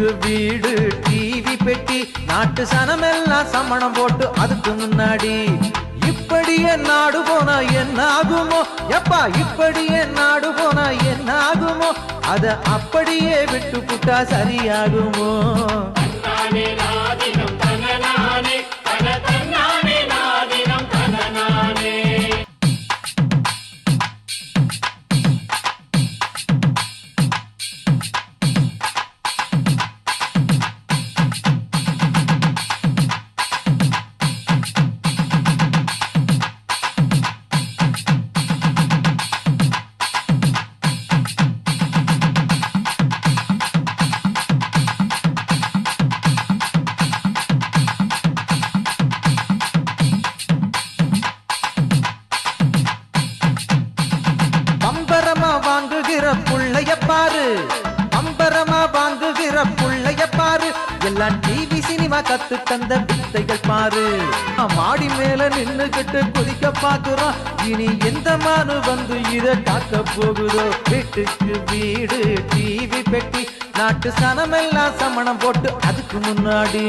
வீட்டுக்கு வீடு டிவி பெட்டி நாட்டு சனமெல்லாம் சமணம் போட்டு அதுக்கு முன்னாடி இப்படியே நாடு போனா என்ன ஆகுமோ எப்பா இப்படியே நாடு போனா என்ன ஆகுமோ அத அப்படியே விட்டு புட்டா சரியாகுமோ புள்ளைய பாரு அம்பரமா வாங்குகிற புள்ளைய பாரு எல்லாம் டிவி சினிமா கத்து தந்த வித்தைகள் பாரு மாடி மேல நின்னுகிட்டு குதிக்க பாக்குறோம் இனி எந்த மானு வந்து இத காக்க போகுதோ வீட்டுக்கு வீடு டிவி பெட்டி நாட்டு சனமெல்லாம் சமணம் போட்டு அதுக்கு முன்னாடி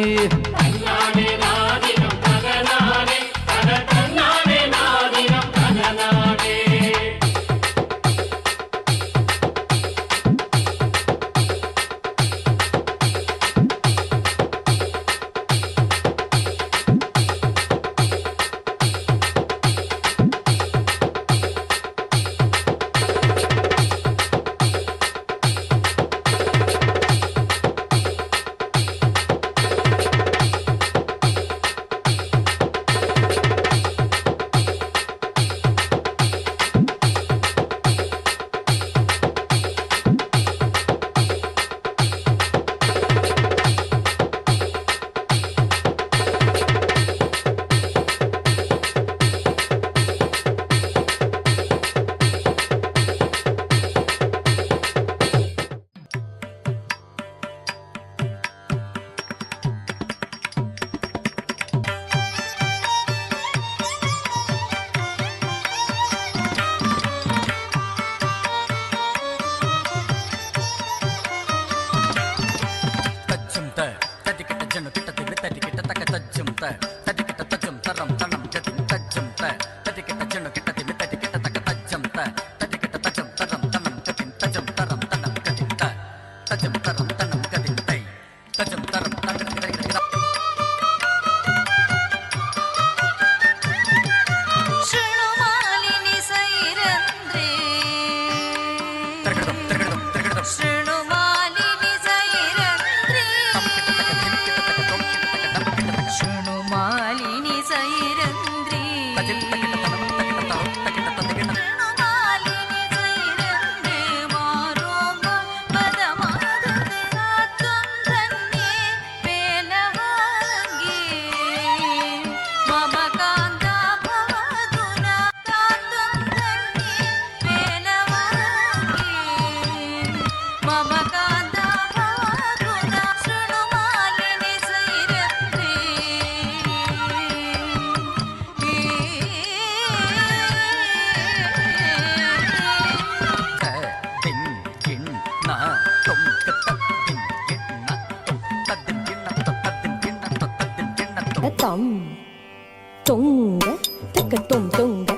தொங்க தக்க தொங்க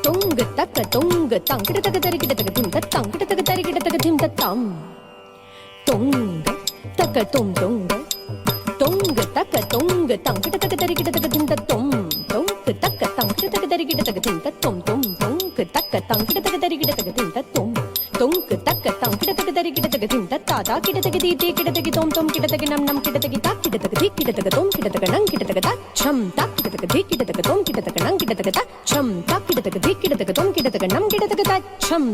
தொங்க தக்க தொங்க தங்கிட்ட தக்க தரிக்கிட்ட தக்க திந்த தங்கிட்ட தக்க தரிக்கிட்ட தக்க திந்த தம் தொங்க தக்க தொங்க தொங்க தக்க தொங்க தங்கிட்ட தக்க தரிக்கிட்ட தக்க திந்த தொம் தொங்க தக்க தங்கிட்ட தக்க தரிக்கிட்ட தக்க திந்த தொம் தொம் தொங்க தக்க தங்கிட்ட தக்க தரிக்கிட்ட தக்க திந்த தொம் தொங்க தக்க தங்கிட்ட தக்க தரிக்கிட்ட தக்க திந்த தாதா கிட்ட தக்க தீ கிட்ட தக்க தொம் தொம் கிட்ட தக்க நம் நம் கிட்ட தக்க தா கிட்ட தக்க தி கிட்ட தக்க தொம் கிட்ட தக்க நங் கிட்ட தக்க தா சம் தா கிட்ட தக்க தி கிட்ட தக்க தொம் கிட்ட தக்க நங் கிட்ட தக்க தா சம் தா கிட்ட தக்க தி கிட்ட தக்க தொம் கிட்ட தக்க நம் கிட்ட தக்க தா சம்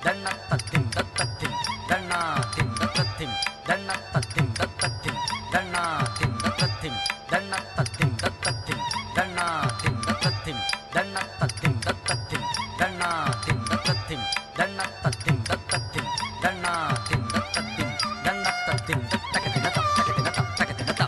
தன்னத்தத்தின் தத்தத்தின் தன்னாத்தின் தத்தத்தின் தன்னத்தத்தின் தத்தத்தின் தன்னாத்தின் தத்தத்தின் தன்னத்தத்தின் தத்தத்தின் தன்னாத்தின் தத்தத்தின் தன்னத்தத்தின் தத்தத்தின் தன்னாத்தின் தத்தத்தின் தன்னத்தத்தின் தத்தத்தின் தன்னாத்தின் தத்தத்தின் தன்னத்தத்தின் தத்தகத்தின தத்தகத்தின தத்தகத்தின தத்தகத்தின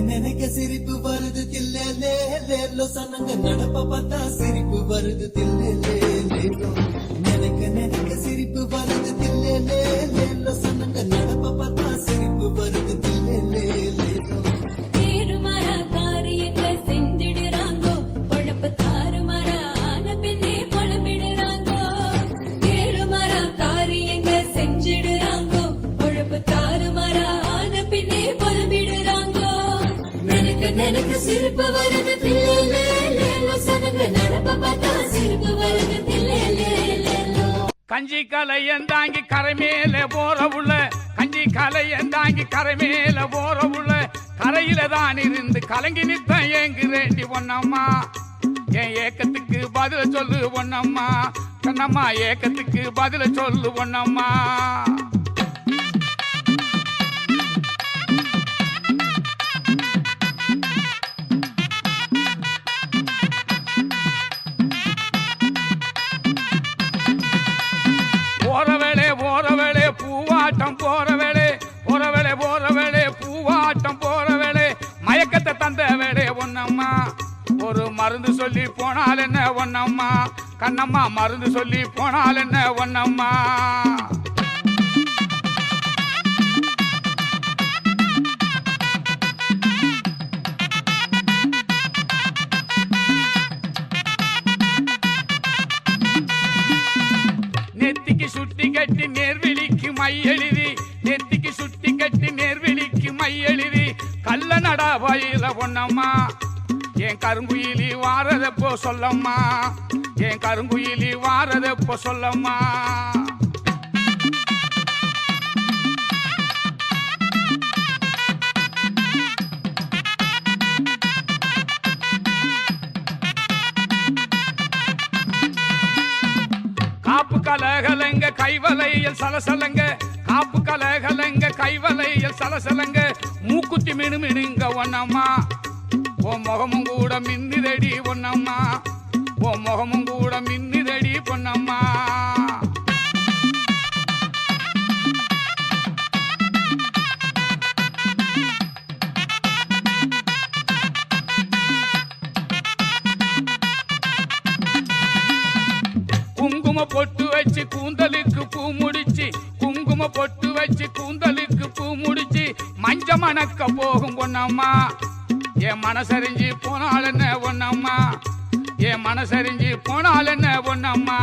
நினைக்க சிரிப்பு வருது தில்லே லேலோ சனங்க நடப்ப பார்த்தா சிரிப்பு வருது தில்லே லேலோ நினைக்க சிரிப்பு வருது தில்லே லேலோ சனங்க நடப்ப பார்த்தா சிரிப்பு வருது தில்லே லேலோ தேருமாரா காரியங்கள் செஞ்சிடுறாங்கோ பொழப்பு தாறுமாறா ஆன பின்னே புலம்பிடுறாங்கோ தேருமாரா காரியங்கள் செஞ்சிடுறாங்கோ பொழப்பு தாறுமாறா ஆன பின்னே புலம்பிடுறாங்கோ நினைக்க சிரிப்பு வருது தில்லே லேலோ சனங்க நடப்ப பார்த்தா சிரிப்பு வருது தில்லே லேலோ கஞ்சி கலையந்தாங்கி கரை மேல போற உள்ள கஞ்சி கலையந்தாங்கி கரை மேல போற உள்ள கரையில தான் இருந்து கலங்கி நித்த ஏங்குறேண்டி ஒன்னம்மா என் ஏக்கத்துக்கு பதில சொல்லு ஒன்னம்மா கண்ணம்மா ஏக்கத்துக்கு பதில சொல்லு ஒன்னம்மா போறவேளே பூவாட்டம் போறவேளே பூவாட்டம் போறவேளே மயக்கத்தை தந்த வேளே ஒன்னம்மா ஒரு மருந்து சொல்லி போனால் என்ன ஒன்னம்மா கண்ணம்மா மருந்து சொல்லி போனால் என்ன ஒன்னம்மா நெத்திக்கு சுட்டி கட்டி நேர்வெளிக்கு மையெழுதி நெத்திக்கு சுட்டி கட்டி நேர்வெளிக்கு மையெழுதி கள்ள நடா வயல பொன்னம்மா என் கருங்குயிலி வாரதப்போ சொல்லம்மா என் கருங்குயிலி வாரதப்போ சொல்லம்மா காப்பு கலகலங்க கைவலையில் சலசலங்க காப்பு கலகலங்க கைவலையில் சலசலங்க மூக்குத்தி மினுமினுங்க ஒன்னம்மா ஓ முகமும் கூட மின்னிதடி பொன்னம்மா ஓ முகமும் கூட மின்னிதடி பொன்னம்மா குங்கும பொட்டு வச்சு கூந்தலுக்கு பூ முடிச்சு குங்கும பொட்டு வச்சு கூந்தலுக்கு பூ முடிச்சு மஞ்ச மணக்க போகும் பொன்னம்மா என் மனசறிஞ்சு போனால் என்ன பொன்னம்மா என் மனசறிஞ்சு போனால் என்ன பொன்னம்மா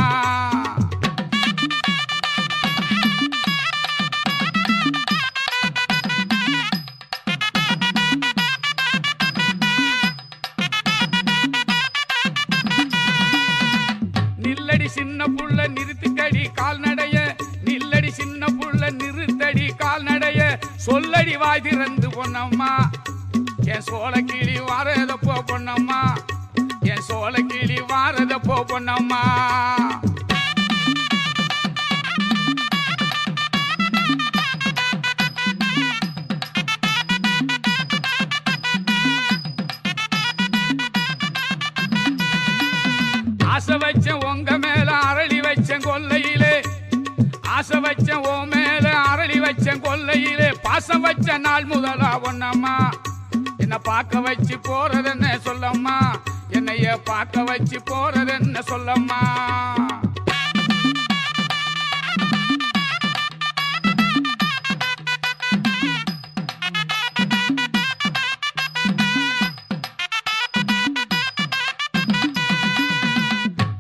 நில்லடி சின்ன புள்ள நிறுத்துக்கடி கால்நடைய நில்லடி சின்ன புள்ள நிறுத்தடி கால்நடைய சொல்லடி வாய் திறந்து பொன்னம்மா என் சோளக்கிளி வாரதப்போ பொன்னம்மா என் சோளக்கிளி வாரதப்போ பொன்னம்மா ஆசை வச்சேன் உங்க மேல அரளி வச்சேன் கொல்லையிலே ஆசை வச்சேன் உன் மேல அரளி வச்சேன் கொல்லையிலே பாசம் வச்ச நாள் முதலா ஒன்னம்மா என்ன என்ன பார்க்க வச்சு போறது என்ன சொல்லம்மா, என்னைய பார்க்க வச்சு போறது என்ன சொல்லம்மா.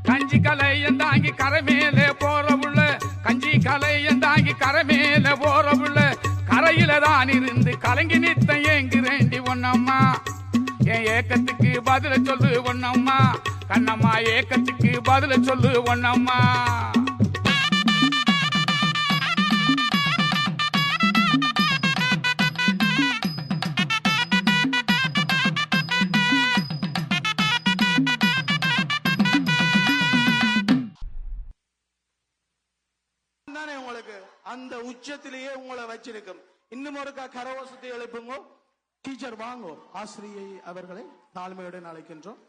கஞ்சி கலையன் தாங்கி கரை மேலே போற புள்ள, கஞ்சி கலையன் தாங்கி கரை மேலே போற புள்ள, கரையில தான் இருந்து கலங்கி நித்த ஏங்குறேண்டி ஒன்னம்மா. என் ஏக்கத்துக்கு பதில சொல்லு ஒன்னம்மா, கண்ணம்மா ஏக்கத்துக்கு பதில சொல்லு ஒன்னம்மா. தானே உங்களுக்கு அந்த உச்சத்திலேயே உங்களை வச்சிருக்கும். இன்னும் ஒரு கரவசத்தை எழுப்புங்க. டீச்சர் வாங்கோ. ஆசிரியை அவர்களை தாழ்மையுடன் அழைக்கின்றோம்.